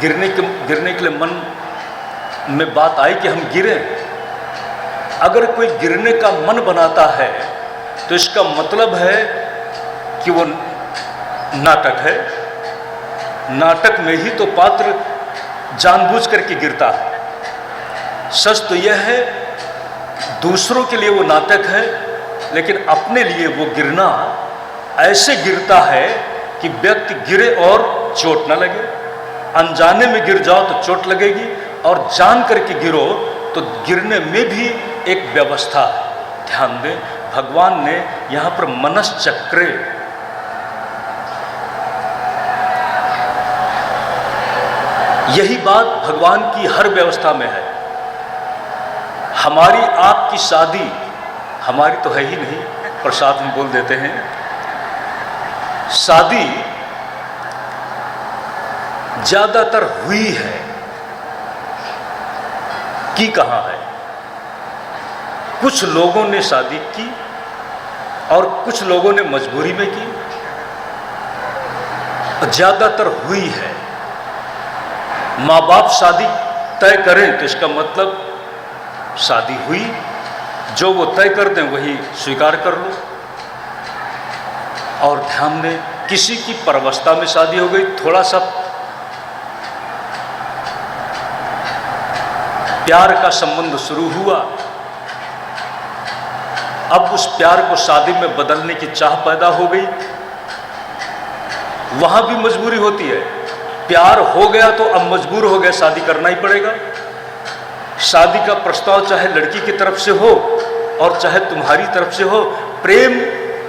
गिरने के लिए मन में बात आई कि हम गिरें। अगर कोई गिरने का मन बनाता है तो इसका मतलब है कि वो नाटक है। नाटक में ही तो पात्र जानबूझ करके गिरता है। सच तो यह है दूसरों के लिए वो नाटक है, लेकिन अपने लिए वो गिरना ऐसे गिरता है कि व्यक्ति गिरे और चोट न लगे। अनजाने में गिर जाओ तो चोट लगेगी, और जान करके गिरो तो गिरने में भी एक व्यवस्था है। ध्यान दें, भगवान ने यहाँ पर मनश्चक्रे, यही बात भगवान की हर व्यवस्था में है। हमारी आपकी शादी, हमारी तो है ही नहीं, प्रसाद में बोल देते हैं, शादी ज्यादातर हुई है कि कहाँ है। कुछ लोगों ने शादी की और कुछ लोगों ने मजबूरी में की, ज्यादातर हुई है। माँ बाप शादी तय करें तो इसका मतलब शादी हुई, जो वो तय कर दें वही स्वीकार कर लो। और ध्यान दें, किसी की परवस्था में शादी हो गई, थोड़ा सा प्यार का संबंध शुरू हुआ, अब उस प्यार को शादी में बदलने की चाह पैदा हो गई, वहां भी मजबूरी होती है। प्यार हो गया तो अब मजबूर हो गए, शादी करना ही पड़ेगा। शादी का प्रस्ताव चाहे लड़की की तरफ से हो और चाहे तुम्हारी तरफ से हो, प्रेम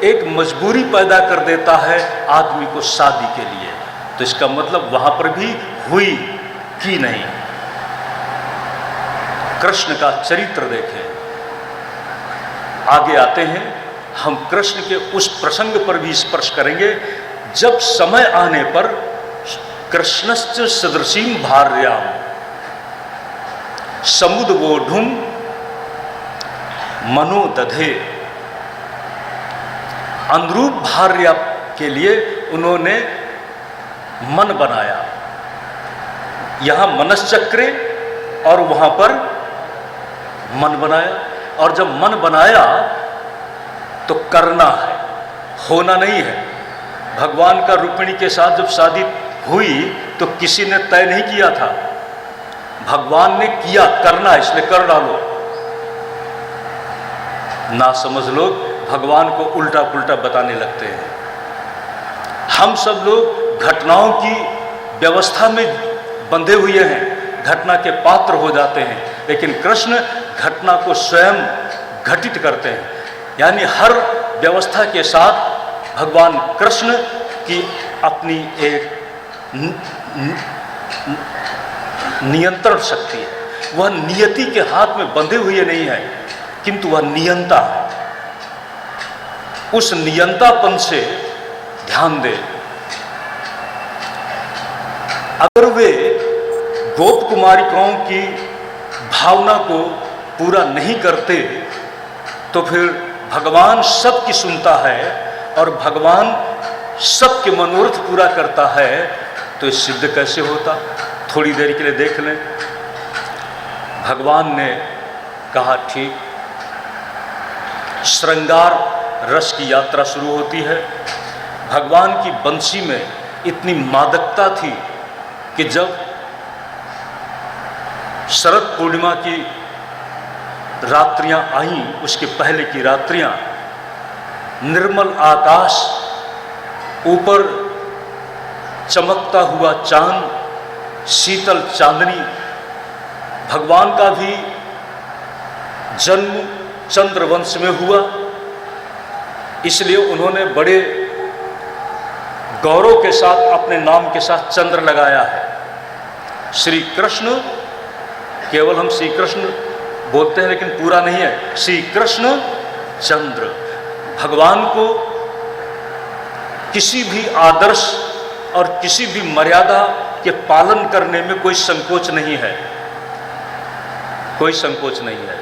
एक मजबूरी पैदा कर देता है आदमी को शादी के लिए। तो इसका मतलब वहां पर भी हुई कि नहीं। कृष्ण का चरित्र देखें। आगे आते हैं, हम कृष्ण के उस प्रसंग पर भी स्पर्श करेंगे जब समय आने पर कृष्णश्च सदृशीं भार्यां समुद्वोढुं मनो दधे। अनुरूप भार्या के लिए उन्होंने मन बनाया। यहां मनश्चक्रे और वहां पर मन बनाया। और जब मन बनाया तो करना है, होना नहीं है। भगवान का रुक्मिणी के साथ जब शादी हुई तो किसी ने तय नहीं किया था, भगवान ने किया, करना है इसलिए कर डालो। ना समझ लोग भगवान को उल्टा पुल्टा बताने लगते हैं। हम सब लोग घटनाओं की व्यवस्था में बंधे हुए हैं, घटना के पात्र हो जाते हैं, लेकिन कृष्ण घटना को स्वयं घटित करते हैं। यानी हर व्यवस्था के साथ भगवान कृष्ण की अपनी एक नियंत्रण शक्ति है। वह नियति के हाथ में बंधे हुए नहीं है, किंतु वह नियंता है। उस नियंतापन से ध्यान दें। अगर वे गोप कुमारिकाओं की भावना को पूरा नहीं करते तो फिर भगवान सबकी सुनता है और भगवान सबके मनोरथ पूरा करता है, तो ये सिद्ध कैसे होता? थोड़ी देर के लिए देख लें। भगवान ने कहा ठीक, श्रृंगार रस की यात्रा शुरू होती है। भगवान की बंसी में इतनी मादकता थी कि जब शरद पूर्णिमा की रात्रियां आईं, उसके पहले की रात्रियां, निर्मल आकाश, ऊपर चमकता हुआ चांद, शीतल चांदनी, भगवान का भी जन्म चंद्रवंश में हुआ, इसलिए उन्होंने बड़े गौरव के साथ अपने नाम के साथ चंद्र लगाया है। श्री कृष्ण, केवल हम श्री कृष्ण बोलते हैं लेकिन पूरा नहीं है, श्री कृष्ण चंद्र। भगवान को किसी भी आदर्श और किसी भी मर्यादा के पालन करने में कोई संकोच नहीं है, कोई संकोच नहीं है।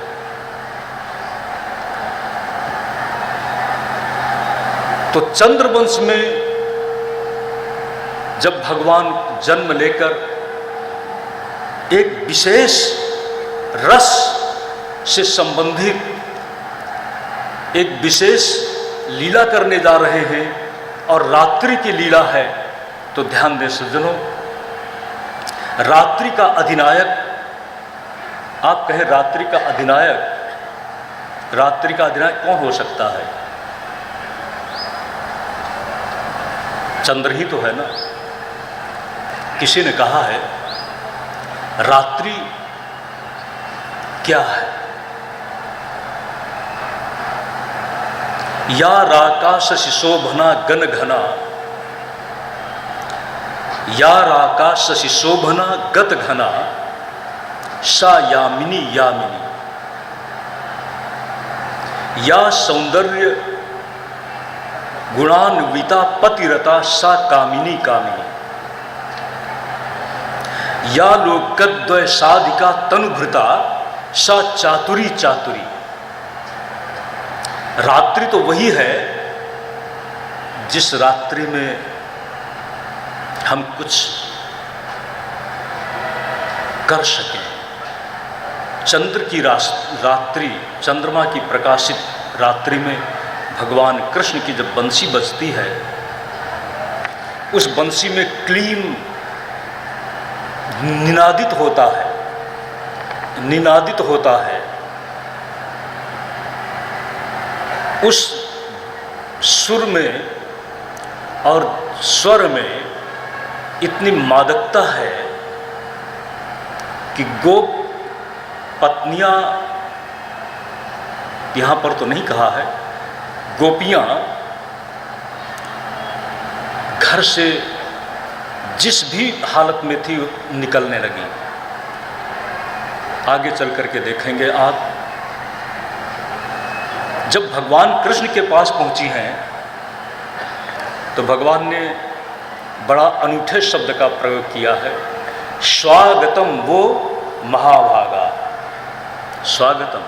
तो चंद्रवंश में जब भगवान जन्म लेकर एक विशेष रस से संबंधित एक विशेष लीला करने जा रहे हैं और रात्रि की लीला है। तो ध्यान दें सज्जनों, रात्रि का अधिनायक, आप कहें रात्रि का अधिनायक, रात्रि का अधिनायक कौन हो सकता है? चंद्र ही तो है ना। किसी ने कहा है रात्रि क्या है? या राकाश शिशोभना गन घना, या राकाश शिशोभना गत घना, सा यामिनी यामिनी, या सौंदर्य गुणान्विता पतिरता सा कामिनी कामिनी, या लोकद्वय साधिका तनुभृता सा चातुरी चातुरी। रात्रि तो वही है जिस रात्रि में हम कुछ कर सकें। चंद्र की रात्रि, चंद्रमा की प्रकाशित रात्रि में भगवान कृष्ण की जब बंसी बजती है, उस बंसी में क्लीन निनादित होता है। उस सुर में और स्वर में इतनी मादकता है कि गोप पत्नियां, यहां पर तो नहीं कहा है, गोपियां घर से जिस भी हालत में थी निकलने लगी। आगे चल करके देखेंगे आप, जब भगवान कृष्ण के पास पहुंची हैं तो भगवान ने बड़ा अनूठे शब्द का प्रयोग किया है, स्वागतम वो महाभागा। स्वागतम,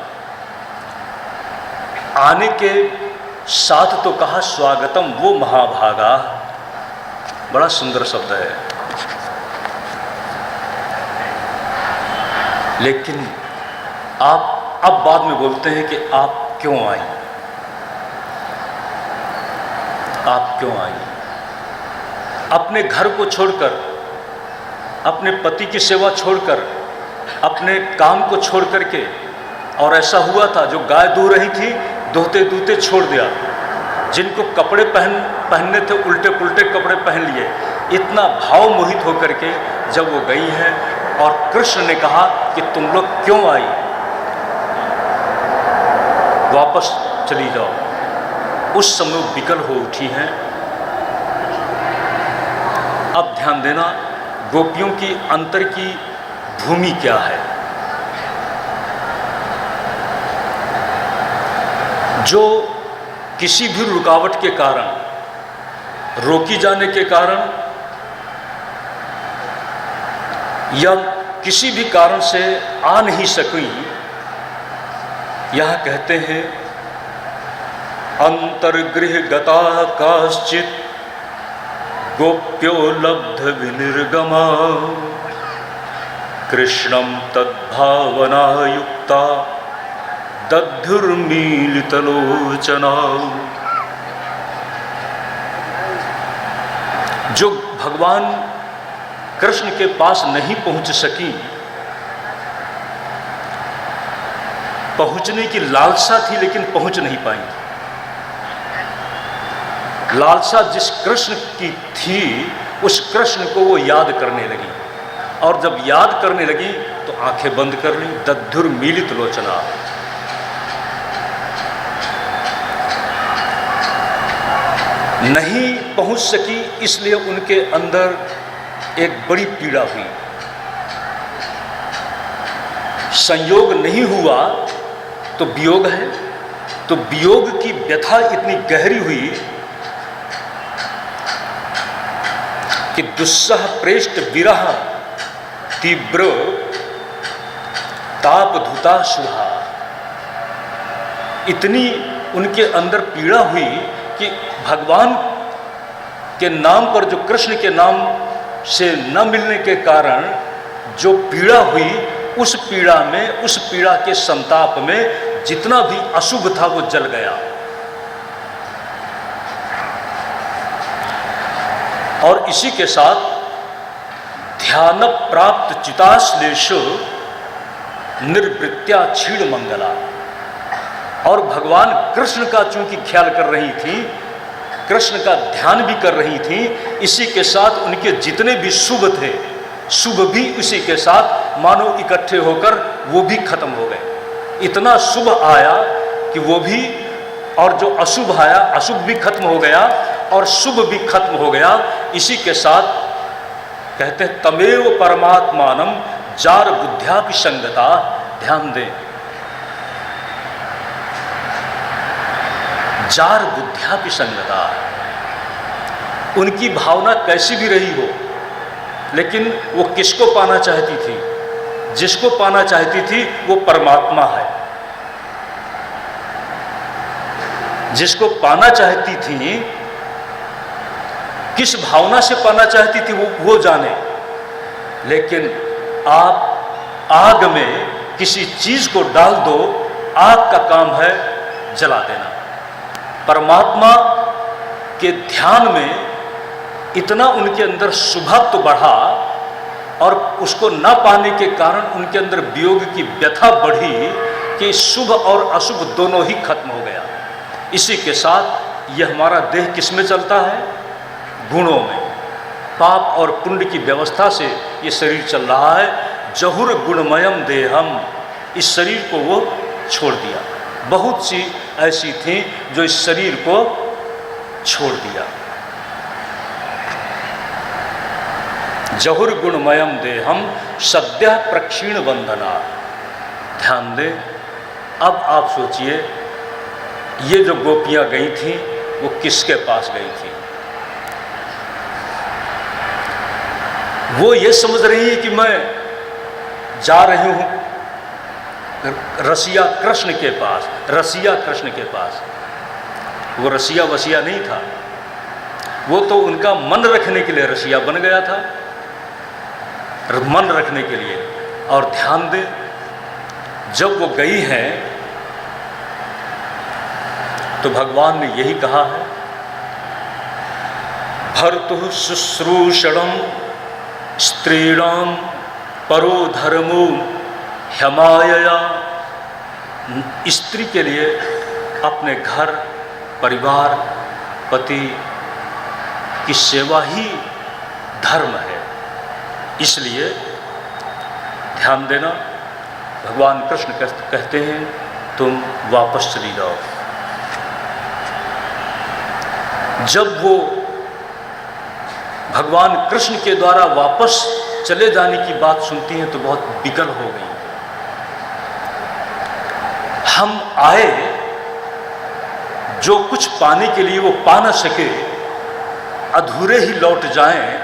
आने के साथ तो कहा स्वागतम वो महाभागा। बड़ा सुंदर शब्द है। लेकिन आप अब बाद में बोलते हैं कि आप क्यों आई, आप क्यों आई? अपने घर को छोड़कर, अपने पति की सेवा छोड़कर, अपने काम को छोड़ करके, और ऐसा हुआ था जो गाय दूह रही थी दोहते दूहते छोड़ दिया, जिनको कपड़े पहनने थे उल्टे पुल्टे कपड़े पहन लिए। इतना भाव मोहित होकर के जब वो गई हैं और कृष्ण ने कहा कि तुम लोग क्यों आई, वापस चली जाओ, उस समय विकल हो उठी हैं। अब ध्यान देना, गोपियों की अंतर की भूमि क्या है। जो किसी भी रुकावट के कारण, रोकी जाने के कारण या किसी भी कारण से आ नहीं सकी, यह कहते हैं अंतर्गृह गता काश्चित गोप्यो लब्ध विनिर्गमा, कृष्णं तद्भावना युक्ता दध्युर्मीलितलोचना। जो भगवान कृष्ण के पास नहीं पहुंच सकी, पहुंचने की लालसा थी लेकिन पहुंच नहीं पाई। लालसा जिस कृष्ण की थी उस कृष्ण को वो याद करने लगी, और जब याद करने लगी तो आंखें बंद कर ली। दध्युर्मीलित लोचना, नहीं पहुंच सकी, इसलिए उनके अंदर एक बड़ी पीड़ा हुई। संयोग नहीं हुआ तो वियोग है, तो वियोग की व्यथा इतनी गहरी हुई कि दुस्सह प्रेष्ट विरह तीव्र ताप धुता सुहा। इतनी उनके अंदर पीड़ा हुई कि भगवान के नाम पर, जो कृष्ण के नाम से न मिलने के कारण जो पीड़ा हुई, उस पीड़ा में, उस पीड़ा के संताप में जितना भी अशुभ था वो जल गया। और इसी के साथ ध्यान प्राप्त चिताश्लेष निर्वृत्या क्षीण मंगला। और भगवान कृष्ण का चूंकि ख्याल कर रही थी, कृष्ण का ध्यान भी कर रही थी, इसी के साथ उनके जितने भी शुभ थे, शुभ भी उसी के साथ मानो इकट्ठे होकर वो भी खत्म हो गए। इतना शुभ आया कि वो भी, और जो अशुभ आया, अशुभ भी खत्म हो गया और शुभ भी खत्म हो गया। इसी के साथ कहते हैं तमेव परमात्मानम जार बुद्ध्यापि संगता। ध्यान दें, जार बुद्ध्यापि संगता। उनकी भावना कैसी भी रही हो, लेकिन वो किसको पाना चाहती थी? जिसको पाना चाहती थी वो परमात्मा है। जिसको पाना चाहती थी, किस भावना से पाना चाहती थी वो जाने। लेकिन आप आग में किसी चीज को डाल दो, आग का काम है जला देना। परमात्मा के ध्यान में इतना उनके अंदर शुभत्व बढ़ा और उसको न पाने के कारण उनके अंदर वियोग की व्यथा बढ़ी कि शुभ और अशुभ दोनों ही खत्म हो गया। इसी के साथ यह हमारा देह किस में चलता है? गुणों में। पाप और पुण्य की व्यवस्था से ये शरीर चल रहा है। जहुर गुणमयम देहम, इस शरीर को वो छोड़ दिया। बहुत सी ऐसी थी जो इस शरीर को छोड़ दिया। जहुर गुणमयम देहम सद्य प्रक्षीण बंधना। ध्यान दें, अब आप सोचिए, ये जो गोपियां गई थी वो किसके पास गई थी? वो ये समझ रही है कि मैं जा रही हूं रसिया कृष्ण के पास, रसिया कृष्ण के पास। वो रसिया वसिया नहीं था, वो तो उनका मन रखने के लिए रसिया बन गया था, मन रखने के लिए। और ध्यान दें, जब वो गई हैं तो भगवान ने यही कहा है, भर्तुः शुश्रूषणम स्त्रीणाम परो धर्मो ह्यमायया। स्त्री के लिए अपने घर, परिवार, पति की सेवा ही धर्म है। इसलिए ध्यान देना, भगवान कृष्ण कहते हैं तुम वापस चली जाओ। जब वो भगवान कृष्ण के द्वारा वापस चले जाने की बात सुनती हैं तो बहुत विकल हो गई। हम आए, जो कुछ पाने के लिए वो पा न सके, अधूरे ही लौट जाएं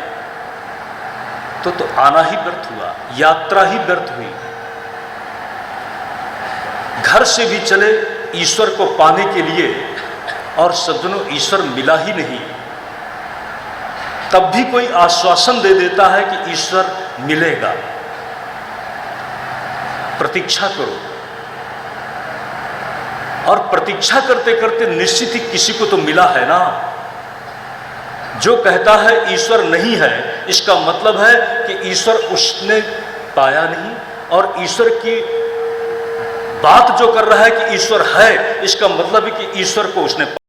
तो आना ही व्यर्थ हुआ, यात्रा ही व्यर्थ हुई। घर से भी चले ईश्वर को पाने के लिए और सज्जनों ईश्वर मिला ही नहीं। तब भी कोई आश्वासन दे देता है कि ईश्वर मिलेगा, प्रतीक्षा करो। और प्रतीक्षा करते करते निश्चित ही किसी को तो मिला है ना। जो कहता है ईश्वर नहीं है, इसका मतलब है कि ईश्वर उसने पाया नहीं। और ईश्वर की बात जो कर रहा है कि ईश्वर है, इसका मतलब है कि ईश्वर को उसने